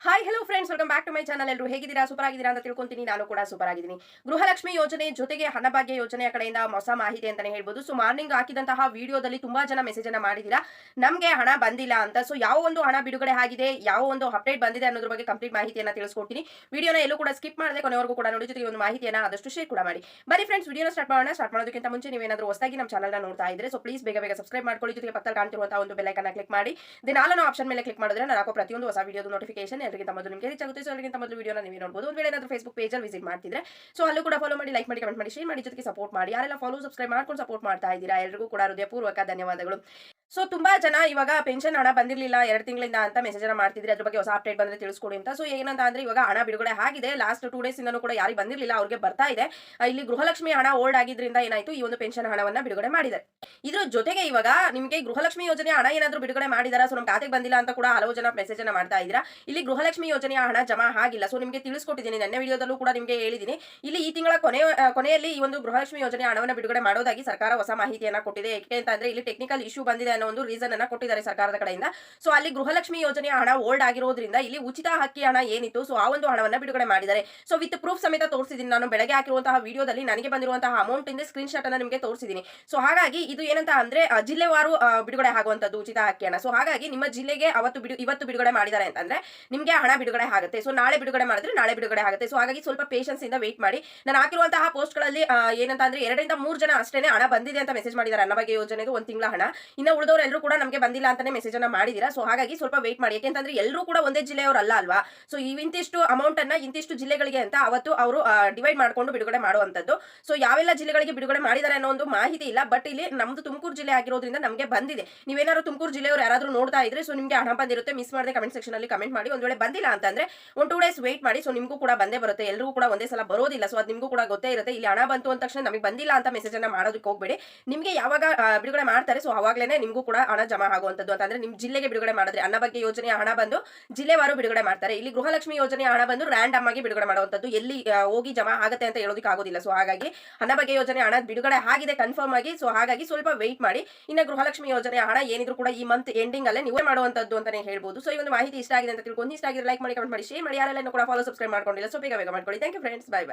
Hi hello friends, welcome back to my channel. ಎಲ್ಲರೂ ಹೇಗಿದ್ದೀರಾ? Super ಆಗಿದ್ದೀರಾ ಅಂತ ತಿಳ್ಕೊಂತೀನಿ. ನಾನು ಕೂಡ ಸೂಪರ್ ಆಗಿದ್ದೀನಿ. ಗೃಹಲಕ್ಷ್ಮಿ ಯೋಜನೆ ಜೊತೆಗೆ ಹಣಭಾಗ್ಯ ಯೋಜನೆಯ ಕಡೆಯಿಂದ ಹೊಸ ಮಾಹಿತಿ ಅಂತಾನೆ ಹೇಳ್ಬೋದು. ಸೊ ಮಾರ್ನಿಂಗ್ ಹಾಕಿದಂತಹ ವಿಡಿಯೋದಲ್ಲಿ ತುಂಬಾ ಜನ ಮೆಸೇಜ್ ಅನ್ನ ಮಾಡಿದ್ದೀರಾ, ನಮಗೆ ಹಣ ಬಂದಿಲ್ಲ ಅಂತ. ಸೊ ಯಾವ ಒಂದು ಹಣ ಬಿಡುಗಡೆ ಆಗಿದೆ, ಯಾವ ಒಂದು ಅಪ್ಡೇಟ್ ಬಂದಿದೆ ಅನ್ನೋದ್ರ ಬಗ್ಗೆ ಕಂಪ್ಲೀಟ್ ಮಾಹಿತಿಯನ್ನ ತಿಳಿಸ್ಕೊಡ್ತೀನಿ. ವಿಡಿಯೋನ ಎಲ್ಲೂ ಕೂಡ ಸ್ಕಿಪ್ ಮಾಡದೆ ಕೊನೆವರೆಗೂ ಕೂಡ ನೋಡಿ, ಜೊತೆಗೆ ಒಂದು ಮಾಹಿತಿಯನ್ನ ಆದಷ್ಟು ಶೇರ್ ಕೂಡ ಮಾಡಿ. ಬನ್ನಿ ಫ್ರೆಂಡ್ಸ್, ವಿಡಿಯೋನ ಸ್ಟಾರ್ಟ್ ಮಾಡೋಣ. ಸ್ಟಾರ್ಟ್ ಮಾಡೋದಕ್ಕಿಂತ ಮುಂಚೆ ನೀವೇನಾದ್ರೂ ಹೊಸದಾಗಿ ನಮ್ಮ ಚಾನಲ್ನ ನೋಡ್ತಾ ಇದ್ರೆ ಸೊ ಪ್ಲೀಸ್ ಬೇಗ ಬೇಗ ಸಬ್ಸ್ಕ್ರೈಬ್ ಮಾಡ್ಕೊಳ್ಳಿ. ಜೊತೆಗೆ ಪಕ್ಕದಲ್ಲಿ ಕಾಣ್ತಿರುವಂತಹ ಒಂದು ಬೆಲ್ ಐಕಾನ್ ಕ್ಲಿಕ್ ಮಾಡಿ ದೆನ್ ಆಲ್ ಅನ್ನೋ ಆಪ್ಷನ್ ಮೇಲೆ ಕ್ಲಿಕ್ ಮಾಡಿದ್ರೆ ನಾನು ಹಾಕೋ ಪ್ರತಿಯೊಂದು ಹೊಸ ವಿಡಿಯೋದ ನೋಟಿಫಿಕೇಶನ್ ಎಲ್ಲರಿಗಿಂತ ಮೊದಲು ನಿಮಗೆ ರೀಚ್ ಆಗುತ್ತೆ. ಸೊ ಎಲ್ಲರಿಗಿಂತ ಮೊದಲು ವಿಡಿಯೋನ ನೀವು ನೋಡಬಹುದು. ಒಂದು ವೇಳೆ ಏನಾದರೂ ಫೇಸ್ಬುಕ್ ಪೇಜ್ ಅಲ್ಲಿ ವಿಸಿಟ್ ಮಾಡ್ತಿದ್ರೆ ಸೊ ಅಲ್ಲೂ ಕೂಡ ಫಾಲೋ ಮಾಡಿ, ಲೈಕ್ ಮಾಡಿ, ಕಮೆಂಟ್ ಮಾಡಿ, ಶೇರ್ ಮಾಡಿ, ಜೊತೆಗೆ ಸಪೋರ್ಟ್ ಮಾಡಿ. ಯಾರೆಲ್ಲ ಫಾಲೋ ಸಬ್ಸ್ಕ್ರೈಬ್ ಮಾಡ್ಕೊಂಡು ಸಪೋರ್ಟ್ ಮಾಡ್ತಾ ಇದ್ದೀರಾ ಎಲ್ಲರಿಗೂ ಕೂಡ ಹೃದಯಪೂರ್ವಕ ಧನ್ಯವಾದಗಳು. ಸೊ ತುಂಬಾ ಜನ ಇವಾಗ ಪೆನ್ಷನ್ ಹಣ ಬಂದಿರಲಿಲ್ಲ 2 ತಿಂಗಳಿಂದ ಅಂತ ಮೆಸೇಜ್ ಅನ್ನ ಮಾಡ್ತಿದ್ರೆ, ಅದ್ರ ಬಗ್ಗೆ ಹೊಸ ಅಪ್ಡೇಟ್ ಬಂದ್ರೆ ತಿಳಿಸ್ಕೊಡಿ ಅಂತ. ಸೊ ಏನಂತ ಅಂದ್ರೆ ಇವಾಗ ಹಣ ಬಿಡುಗಡೆ ಆಗಿದೆ. ಲಾಸ್ಟ್ 2 ಡೇಸ್ ಇಂದನೂ ಕೂಡ ಯಾರಿಗೆ ಬಂದಿರಲಿಲ್ಲ ಅವ್ರಿಗೆ ಬರ್ತಾ ಇದೆ. ಇಲ್ಲಿ ಗೃಹಲಕ್ಷ್ಮಿ ಹಣ ಓಲ್ಡ್ ಆಗಿದ್ರಿಂದ ಏನಾಯ್ತು, ಈ ಒಂದು ಪೆನ್ಷನ್ ಹಣವನ್ನ ಬಿಡುಗಡೆ ಮಾಡಿದ್ದಾರೆ. ಇದ್ರ ಜೊತೆಗೆ ಇವಾಗ ನಿಮಗೆ ಗೃಹಲಕ್ಷ್ಮಿ ಯೋಜನೆ ಹಣ ಏನಾದರೂ ಬಿಡುಗಡೆ ಮಾಡಿದಾರಾ, ಸೊ ನಮ್ಮ ಖಾತೆಗೆ ಬಂದಿಲ್ಲ ಅಂತ ಕೂಡ ಹಲವು ಜನ ಮೆಸೇಜ್ ಅನ್ನ ಮಾಡ್ತಾ ಇದ್ದೀರಾ. ಇಲ್ಲಿ ಗೃಹಲಕ್ಷ್ಮಿ ಯೋಜನೆಯ ಹಣ ಜಮಾ ಆಗಿಲ್ಲ. ಸೊ ನಿಮಗೆ ತಿಳಿಸ್ಕೊಟ್ಟಿದ್ದೀನಿ, ನನ್ನ ವಿಡಿಯೋದಲ್ಲೂ ಕೂಡ ನಿಮಗೆ ಹೇಳಿದ್ದೀನಿ. ಇಲ್ಲಿ ಈ ತಿಂಗಳ ಕೊನೆಯಲ್ಲಿ ಈ ಒಂದು ಗೃಹಲಕ್ಷ್ಮಿ ಯೋಜನೆಯ ಹಣವನ್ನು ಬಿಡುಗಡೆ ಮಾಡೋದಾಗಿ ಸರ್ಕಾರ ಹೊಸ ಮಾಹಿತಿಯನ್ನ ಕೊಟ್ಟಿದೆ. ಏಕೆ ಅಂತಂದ್ರೆ ಇಲ್ಲಿ ಟೆಕ್ನಿಕಲ್ ಇಶ್ಯೂ ಬಂದಿದೆ ಅನ್ನೋ ಒಂದು ರೀಸನ್ ಅನ್ನ ಕೊಟ್ಟಿದ್ದಾರೆ ಸರ್ಕಾರದ ಕಡೆಯಿಂದ. ಸೊ ಅಲ್ಲಿ ಗೃಹಲಕ್ಷ್ಮಿ ಯೋಜನೆಯ ಹಣ ಓಲ್ಡ್ ಆಗಿರೋದ್ರಿಂದ ಇಲ್ಲಿ ಉಚಿತ ಅಕ್ಕಿ ಹಣ ಏನಿತ್ತು ಸೊ ಆ ಒಂದು ಹಣವನ್ನ ಬಿಡುಗಡೆ ಮಾಡಿದ್ದಾರೆ. ಸೊ ವಿತ್ ಪ್ರೂಫ್ ಸಮೇತ ತೋರಿಸಿದ್ದೀನಿ. ನಾನು ಬೆಳಗ್ಗೆ ಹಾಕಿರುವಂತಹ ವಿಡಿಯೋದಲ್ಲಿ ನನಗೆ ಬಂದಿರುವಂತಹ ಅಮೌಂಟ್ ಇಂದ ಸ್ಕ್ರೀನ್ ಶಾಟ್ ಅನ್ನ ನಿಮಗೆ ತೋರಿಸಿದ್ದೀನಿ. ಸೊ ಹಾಗಾಗಿ ಇದು ಏನಂತ ಅಂದ್ರೆ ಜಿಲ್ಲೆವಾರು ಬಿಡುಗಡೆ ಆಗುವಂತದ್ದು ಉಚಿತ ಅಕ್ಕಿ ಹಣ. ಸೊ ಹಾಗಾಗಿ ನಿಮ್ಮ ಜಿಲ್ಲೆಗೆ ಇವತ್ತು ಬಿಡುಗಡೆ ಮಾಡಿದ್ದಾರೆ ಅಂತಂದ್ರೆ ನಿಮಗೆ ಹಣ ಬಿಡುಗಡೆ ಆಗುತ್ತೆ. ಸೊ ನಾಳೆ ಬಿಡುಗಡೆ ಮಾಡಿದ್ರೆ ನಾಳೆ ಬಿಡುಗಡೆ ಆಗುತ್ತೆ. ಸೊ ಹಾಗಾಗಿ ಸ್ವಲ್ಪ ಪೇಷನ್ಸ್ ಇಂದ ವೇಟ್ ಮಾಡಿ. ನಾನು ಹಾಕಿರುವಂತಹ ಪೋಸ್ಟ್ ಗಳಲ್ಲಿ ಏನಂತ ಅಂದ್ರೆ 2 ರಿಂದ 3 ಜನ ಅಷ್ಟೇನೆ ಹಣ ಬಂದಿದೆ ಅಂತ ಮೆಸೇಜ್ ಮಾಡಿದ್ದಾರೆ. ಅನ್ನಭಾಗ್ಯ ಯೋಜನೆದು 1 ತಿಂಗಳ ಹಣ. ಇನ್ನ ಉಳಿದವರು ಎಲ್ಲರೂ ಕೂಡ ನಮಗೆ ಬಂದಿಲ್ಲ ಅಂತಾನೆ ಮೆಸೇಜ್ ಅನ್ನ ಮಾಡಿದೀರಾ. ಸೊ ಹಾಗಾಗಿ ಸ್ವಲ್ಪ ವೇಟ್ ಮಾಡಿ. ಯಾಕೆಂತಂದ್ರೆ ಎಲ್ಲರೂ ಕೂಡ ಒಂದೇ ಜಿಲ್ಲೆಯವರಲ್ಲ ಅಲ್ವಾ. ಸೊ ಇಂತಿಷ್ಟು ಅಮೌಂಟ್ ಅನ್ನ ಇಂತಿಷ್ಟು ಜಿಲ್ಲೆಗಳಿಗೆ ಅಂತ ಅವತ್ತು ಅವರು ಡಿವೈಡ್ ಮಾಡ್ಕೊಂಡು ಬಿಡುಗಡೆ ಮಾಡುವಂತದ್ದು. ಸೊ ಯಾವೆಲ್ಲ ಜಿಲ್ಲೆಗಳಿಗೆ ಬಿಡುಗಡೆ ಮಾಡಿದ್ದಾರೆ ಅನ್ನೋ ಒಂದು ಮಾಹಿತಿ ಇಲ್ಲ. ಬಟ್ ಇಲ್ಲಿ ನಮ್ದು ತುಮಕೂರು ಜಿಲ್ಲೆ ಆಗಿರೋದ್ರಿಂದ ನಮಗೆ ಬಂದಿದೆ. ನೀವೇನಾದ್ರು ತುಮಕೂರು ಜಿಲ್ಲೆಯವರು ಯಾರಾದ್ರೂ ನೋಡ್ತಾ ಇದ್ರೆ ಸೊ ನಿಮಗೆ ಹಣ ಬಂದಿರುತ್ತೆ. ಮಿಸ್ ಮಾಡದೆ ಕಮೆಂಟ್ ಸೆಕ್ಷನ್ ಅಲ್ಲಿ ಕಮೆಂಟ್ ಮಾಡಿ. ಒಂದ್ ವೇಳೆ ಬಂದಿಲ್ಲ ಅಂತಂದ್ರೆ 1-2 ಡೇಸ್ ವೇಟ್ ಮಾಡಿ. ಸೊ ನಿಮಗೂ ಕೂಡ ಬಂದೇ ಬರುತ್ತೆ. ಎಲ್ಲರಿಗೂ ಕೂಡ ಒಂದೇ ಸಲ ಬರೋದಿಲ್ಲ. ಸೊ ಅದು ನಿಮಗೂ ಕೂಡ ಗೊತ್ತೇ ಇರುತ್ತೆ. ಇಲ್ಲಿ ಹಣ ಬಂತು ಅಂದ ತಕ್ಷಣ ನಮಗೆ ಬಂದಿಲ್ಲ ಅಂತ ಮೆಸೇಜ್ ಅನ್ನ ಮಾಡೋದಕ್ಕೆ ಹೋಗ್ಬೇಡಿ. ನಿಮಗೆ ಯಾವಾಗ ಬಿಡುಗಡೆ ಮಾಡ್ತಾರೆ ಸೊ ಅವಾಗಲೇ ನಿಮಗೂ ಕೂಡ ಹಣ ಜಮಾ ಆಗುವಂತದ್ದು. ಅಂತಂದ್ರೆ ನಿಮ್ ಜಿಲ್ಲೆಗೆ ಬಿಡುಗಡೆ ಮಾಡಿದ್ರೆ ಅನ್ನಭಾಗ್ಯ ಯೋಜನೆಯ ಹಣ ಬಂದು ಜಿಲ್ಲೆವಾರು ಬಿಡುಗಡೆ ಮಾಡ್ತಾರೆ. ಇಲ್ಲಿ ಗೃಹಲಕ್ಷ್ಮಿ ಯೋಜನೆಯ ಹಣ ಬಂದು ರ್ಯಾಂಡಮ್ ಆಗಿ ಬಿಡುಗಡೆ ಮಾಡುವಂತದ್ದು. ಎಲ್ಲಿ ಹೋಗಿ ಜಮಾ ಆಗುತ್ತೆ ಅಂತ ಹೇಳೋದಕ್ಕೆ ಆಗೋದಿಲ್ಲ. ಸೊ ಹಾಗಾಗಿ ಅನ್ನಭಾಗ್ಯ ಯೋಜನೆ ಹಣ ಬಿಡುಗಡೆ ಆಗಿದೆ ಕನ್ಫರ್ಮ್ ಆಗಿ. ಸೊ ಹಾಗಾಗಿ ಸ್ವಲ್ಪ ವೇಟ್ ಮಾಡಿ. ಇನ್ನು ಗೃಹಲಕ್ಷ್ಮಿ ಯೋಜನೆಯ ಹಣ ಏನಿದ್ರು ಕೂಡ ಈ ಮಂತ್ ಎಂಡಿಂಗ್ ಅಲ್ಲೇ ನೀವು ಮಾಡುವಂತದ್ದು ಅಂತಾನೆ ಹೇಳ್ಬೋದು. ಸೊ ಈ ಒಂದು ಮಾಹಿತಿ ಇಷ್ಟ ಆಗಿದೆ ಅಂತ ತಿಳ್ಕೊಂಡು, ಇಷ್ಟ ಆಗಿದೆ ಲೈಕ್ ಮಾಡಿ, ಕಮೆಂಟ್ ಮಾಡಿ, ಶೇರ್ ಮಾಡಿ. ಯಾರೆಲ್ಲ ಕೂಡ ಫಾಲೋ ಸಬ್ಸ್ಕ್ರೈಬ್ ಮಾಡ್ಕೊಂಡಿಲ್ಲ ಸೊ ಬೇಗ ಮಾಡ್ಕೊಳ್ಳಿ. Thank you friends, bye by.